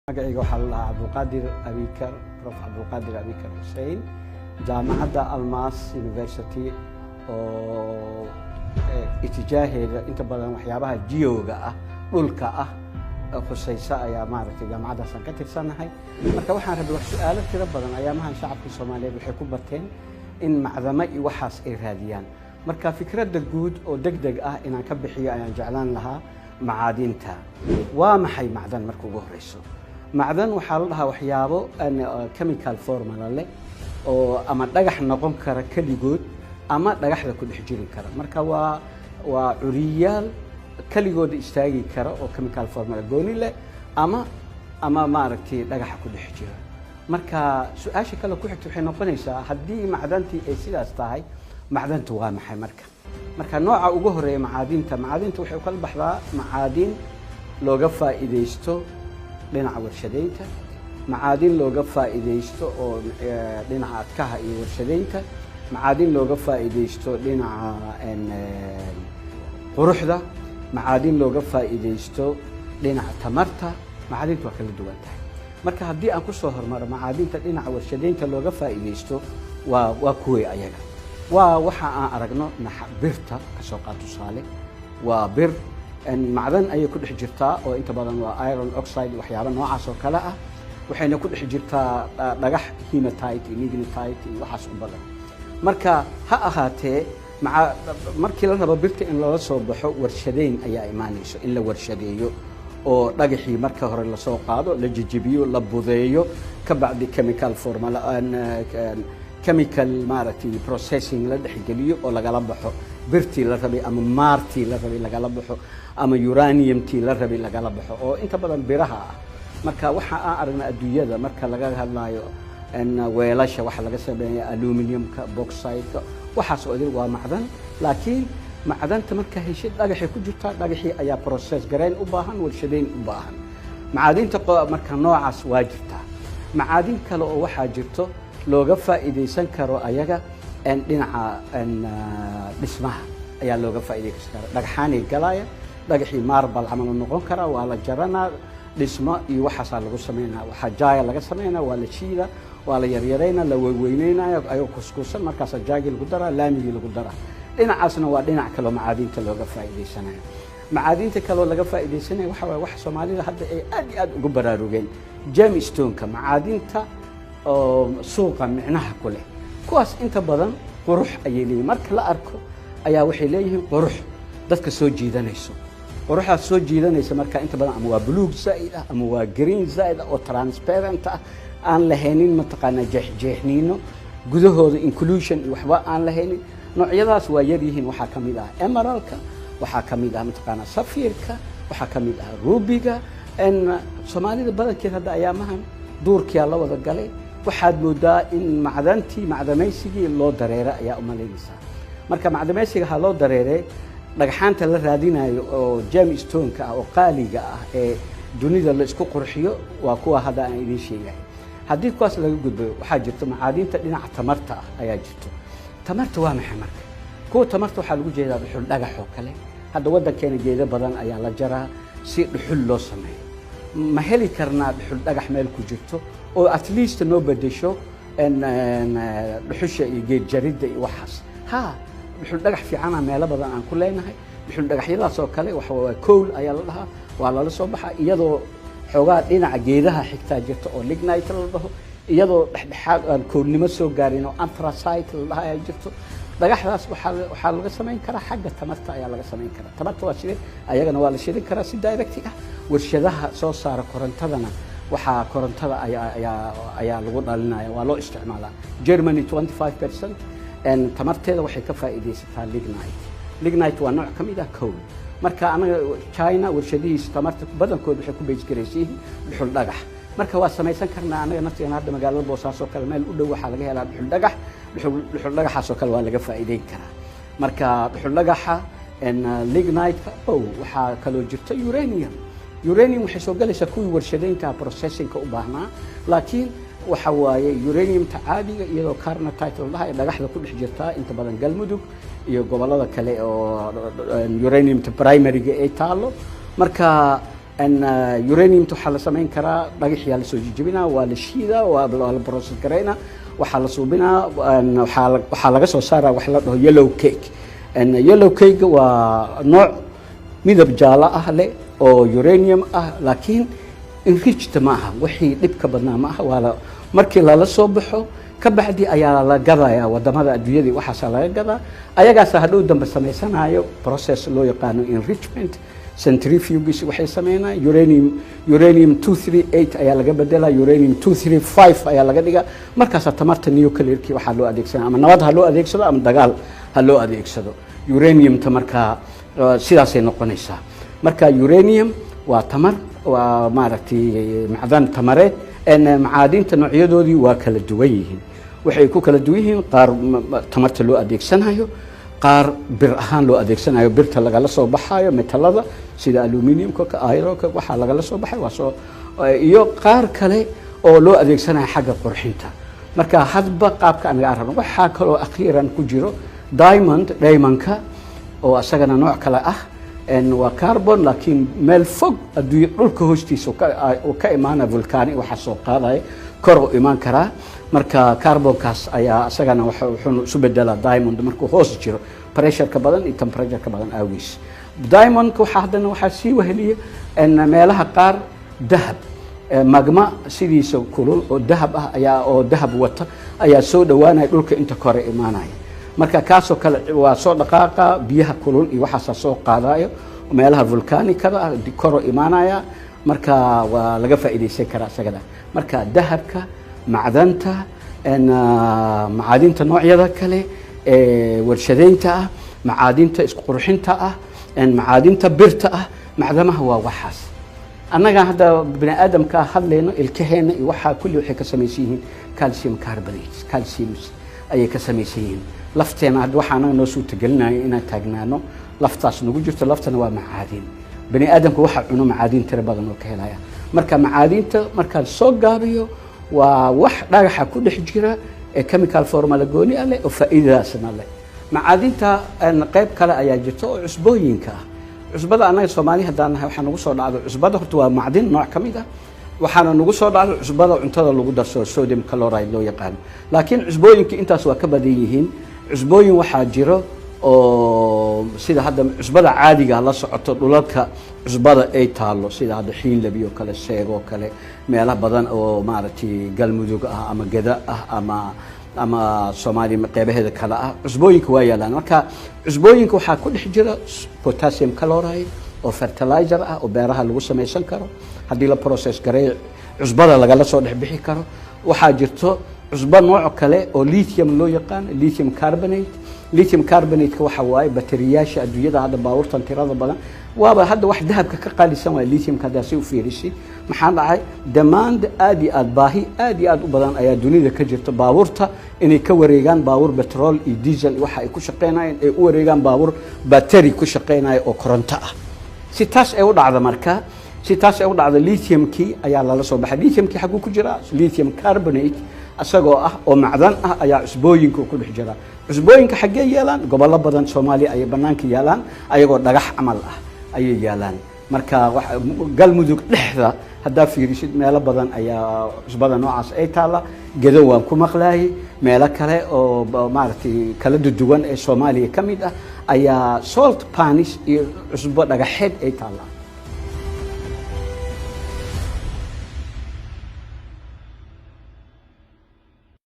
magacayga waxaa la dhahaa Cabdulqaadir Abikar, Prof Cabdulqaadir Abikar Hussein, jaamacadda Almas University oo itijaaheeda inta badan waxyaabaha jiyooga ah dhulka ah khusaysa ayaa maaragtay jaamacaddaasaan ka tirsanahay. Marka waxaan rabay wax su'aalo tiro badan ayaamahan shacabka Soomaaliyeed waxay ku bateen in macdamo iyo waxaas ay raadiyaan. Marka fikradda guud oo degdeg ah inaan ka bixiyo ayaan jeclaan lahaa macaadinta. Waa maxay macdan marka ugu horeyso? macdan waxaa la dhahaa waxyaabo chemical formula leh oo ama dhagax noqon kara kaligood ama dhagaxda ku dhex jiri kara. Marka waa curiyaal kaligood istaagi kara oo chemical formula gooni leh ama maaragtay dhagaxa ku dhex jira. Marka su'aasha kale ku xigta waxay noqonaysaa haddii macdantii ay sidaas tahay macdanta waa maxay marka nooca ugu horeeya macaadinta waxay kala baxdaa macaadin looga faa'iideysto dhinaca warshadeynta, macaadin looga faa'iideysto oo dhinaca adkaha iyo warshadeynta, macaadin looga faa'iideysto dhinaca quruxda, macaadin looga faa'iideysto dhinaca tamarta. macaadintu waa kala duwan tahay. Marka haddii aan ku soo hormaro macaadinta dhinaca warshadeynta looga faa'iideysto waa kuwii ayaga waxa aan aragno birta ka soo qaad tusaale waa bir macdan ayay ku dhex jirtaa oo inta badan waa iron oxide waxyaabo noocaas oo kale ah. waxayna ku dhex jirtaa dhagax hematite iyo lignite iyo waxaas u badan. marka ha ahaatee markii la rabo birta in loola soo baxo warshadeyn ayaa imaanayso in la warshadeeyo oo dhagaxii marka hore la soo qaado la jijibiyo la budeeyo ka bacdi chemical formula chemical maaragtay processing la dhexgeliyo oo lagala baxo birtii la rabay ama maartii la rabay lagala baxo ama uraniumtii la rabay lagala baxo oo inta badan biraha ah. marka waxa aan aragnaa adduunyada marka laga hadlayo weelasha waxa laga sameeyaa aluminiumka bauxite waxaas oo waa macdan. laakiin macdanta marka heshay dhagaxay ku jirtaa dhagaxii ayaa process gareyn u baahan warshadeyn u baahan. macaadinta marka noocaas waa jirtaa. macaadin kale oo waxaa jirto looga faa'iideysan karo ayaga dhinaca dhismaha ayaa looga faa'iideysan karaa. dhagxaanay galaya dhagaxii marble camal noqon kara waa la jaranaa dhismo iyo waxaasaa lagu sameynaa waxaa jaaya laga sameynaa waa la shiida waa la yaryareynaa la weyneynayo ayuu kuskuusan markaasaa jaagii lagu daraa laamigii lagu daraa. dhinacaasna waa dhinac kaloo macaadinta looga faa'iideysanayo. macaadinta kaloo laga faa'iideysanayo waxa waaye waxa Soomaalida hadda ay aad ugu baraarugeen gemstone-ka macaadinta oo suuqa micnaha ku leh. kuwaas inta badan qurux ayay leeyihiin. marka la arko ayaa waxay leeyihiin qurux dadka soo jiidanayso. quruxaas soo jiidanaysa marka inta badan ama waa buluug zaa'id ah ama waa green zaa'id ah oo transparent ah aan lahaynin mataqaanaa jeexjeexniino gudahooda inclusion iyo waxba aan lahaynin. noocyadaas waa yar yihiin. waxaa ka mid ah emeraldka, waxaa ka mid ah mataqaanaa safiirka, waxaa ka mid ah rubiga. Soomaalida badankeed hadda ayaamahan duurkiyaa la wada galay. waxaad moodaa in macdamaysigii loo dareera ayaa u malaynaysaa. marka macdamaysiga ha loo dareeree dhagxaanta la raadinayo oo gemstone-ka ah oo qaaliga ah ee dunida la isku qurxiyo waa kuwa hadda aan idiin sheegahay. haddii kuwaas laga gudbayo waxaa jirto macaadinta dhinaca tamarta ah ayaa jirto. tamarta waa maxay marka? kuwa tamarta waxaa lagu jeedaa dhuxul dhagax oo kale. hadda waddankeena geedo badan ayaa la jaraa si dhuxul loo sameeyo. ma heli karnaa dhuxul dhagax meel ku jirto oo at least noo bedesho dhuxusha iyo geed jaridda iyo waxaas? dhuxul dhagax fiicana meelo badan aan ku leenahay. dhuxul dhagaxyadaas oo kale waxa waa coal ayaa la dhahaa waa lala soo baxaa iyadoo xoogaa dhinaca geedaha xigtaa jirta oo lignite la dhaho iyadoo dhexdhexaad aan coalnimo soo gaarin oo anthracite la dhahaa ayaa jirto. dhagaxdaas waxaa laga samayn karaa xagga tamarta ayaa laga samayn karaa. tamarta waa shidin ayagana waa la shidin karaa si direct ah. warshadaha soo saara korontadana waxaa korontada ayaa lagu dhalinaya waa loo isticmaalaa. Germany 25% tamarteeda waxay ka faa'iideysataa lignite waa nooc ka mid ah coal. marka anaga China warshadihiisa tamarta badankooda waxay ku beesgaraysiin dhuxul dhagax. marka waa samaysan karnaa anaga nafteena hadda magaalada Boosaaso kale meel u dhow waxaa laga helaa dhuxul dhagaxaas oo kale waa laga faa'iideyn karaa. marka dhuxul dhagaxa lignite-ka waxaa kaloo jirta uranium waxay soo galaysaa kuwii warshadeynta processing-ka u baahnaa. laakiin waxa waaye uranium-ta caadiga iyadoo carnotite la dhahay dhagaxda ku dhex jirtaa inta badan galmudug iyo gobolada kale oo uranium-ta primary-ga ay taalo. marka ان uranium waxa la sameyn karaa dhagaxya la soo jijibinaa waa la shiidaa waa la process gareynaa waxa la suubinaa waxa laga soo saaraa wax la dhaho yellow cake ان yellow cake waa nooc midab jaalo ah leh oo uranium ah laakiin enriched ma aha wixii dhibka badnaa ma aha waa markii la soo baxo ka bacdi ayaa la gadayaa wadamada adduunyada waxa laga gadaa ayagaas hadhow dambe sameysanayo process loo yaqaan enrichment centrifuges waxay sameeyaan uranium 238 ayaa laga bedelaa uranium 235 ayaa laga dhigaa markaas tamarta nuclearki waxa loo adeegsanaa ama nabad ha loo adeegsado ama dagaal ha loo adeegsado uranium tamarka sidaas ay noqonaysaa marka uranium waa tamar waa maaragtay macdan tamareed en macaadinta noocyadoodii waa kala duwan yihiin waxay ku kala duwan yihiin qaar tamarta loo adeegsanayo qaar bir ahaan loo adeegsanayo birta laga la soo baxayo metalada sida aluminumka ironka waxa laga la soo baxay waa soo iyo qaar kale oo loo adeegsanayo xagga qurxinta marka hadba qaabka anaga aragno waxa kale oo akhiran ku jiro diamondka oo asagana nooc kale ah en waa carbon laakiin meel fog adduunyo dhulka hoostiisa oo ka imaana volcano waxa soo qaaday kor u iman kara marka carbonkaas ayaa asagana wuxuu isu bedelaa diamond markuu hoos jiro pressure ka badan iyo temperature ka badan awgiis diamondka waxa hadana waxa sii weheliya en meelaha qaar dahab magma sidiisa kulul oo dahab ah ayaa oo dahab wata ayaa soo dhawaanay dhulka inta kore imaanaya marka kaasoo kale waa soo dhaqaaqa biyaha kulul iyo waxa soo qaadayo meelaha volcanicada kor imaanaya marka waa laga faa'iideysan karaa asagada marka dahabka macdanta en macaadinta noocyada kale ee warshadeynta ah macaadinta isku qurxinta ah en macaadinta birta ah macdamaha waa waxaas annaga hadda bini aadamka hadlayno ilkaheena iyo waxa kulli waxay ka samaysan yihiin calcium carbonate calcium ayay ka samaysan yihiin lafteena hadda waxaana noo soo tagalinayo inaan taagnaano laftaas nagu jirto laftana waa macaadin bini aadamku waxa cuno macaadin tira badan oo ka helaya marka macaadinta marka soo gaabiyo waa wax dhagaxa ku dhex jira ee chemical formula gooni ah oo faa'iidadaasna leh macaadinta qayb kale ayaa jirto oo cusbooyinka ah cusbada anaga Soomaaliya hadaan waxa nagu soo dhacdo cusbada horta waa macdin nooc kamid ah waxaana nagu soo dhacdo cusbada cuntada lagu darso sodium chloride loo yaqaan laakiin cusbooyinka intaas waa ka badan yihiin cusbooyin waxa jiro oo sida hadda cusbada caadiga la socoto dhulalka cusbada ay taalo sida hadda xiinlab iyo kale seego kale meelaha badan oo maaragtay galmudug ah ama gada ah ama Soomaaliya qaybaheeda kale ah cusbooyinka waa yaalaan marka cusbooyinka waxa ku dhex jira potassium chloride oo fertilizer ah oo beeraha lagu sameeysan karo hadii la process gareey cusbada laga la soo dhex bixi karo waxa jirto cusba nooc kale oo lithium loo yaqaan lithium carbonate waxa waaye bateriyaasha adduunyada hadda baabuurtan tirada badan waaba hadda wax dahabka ka qaalisan waa lithium ka daasi u fiirisi maxaa dhacay demand aad baahi aad u badan ayaa dunida ka jirta baabuurta inay ka wareegaan baabuur petrol iyo diesel waxa ay ku shaqeynayaan ay u wareegaan baabuur battery ku shaqeynaya oo koronto ah si taas ay u dhacdo marka si taas ay u dhacdo lithiumki ayaa la soo baxay lithiumki xaguu ku jira lithium carbonate asagoo ah oo macdan ah ayaa cusbooyinka ku dhex jira cusbooyinka xagee yeelaan gobollo badan Soomaaliya ay banaanka yeelaan ayagoo dhagax amal ah ayay yeelaan marka galmudug dhexda hadaa fiirisid meelo badan ayaa cusbada noocaas ay taala gedo waan ku maqlaayay meelo kale oo maaragtay kala duwan ee Soomaaliya kamid ah ayaa salt panis iyo cusbo dhagaxeed ay taala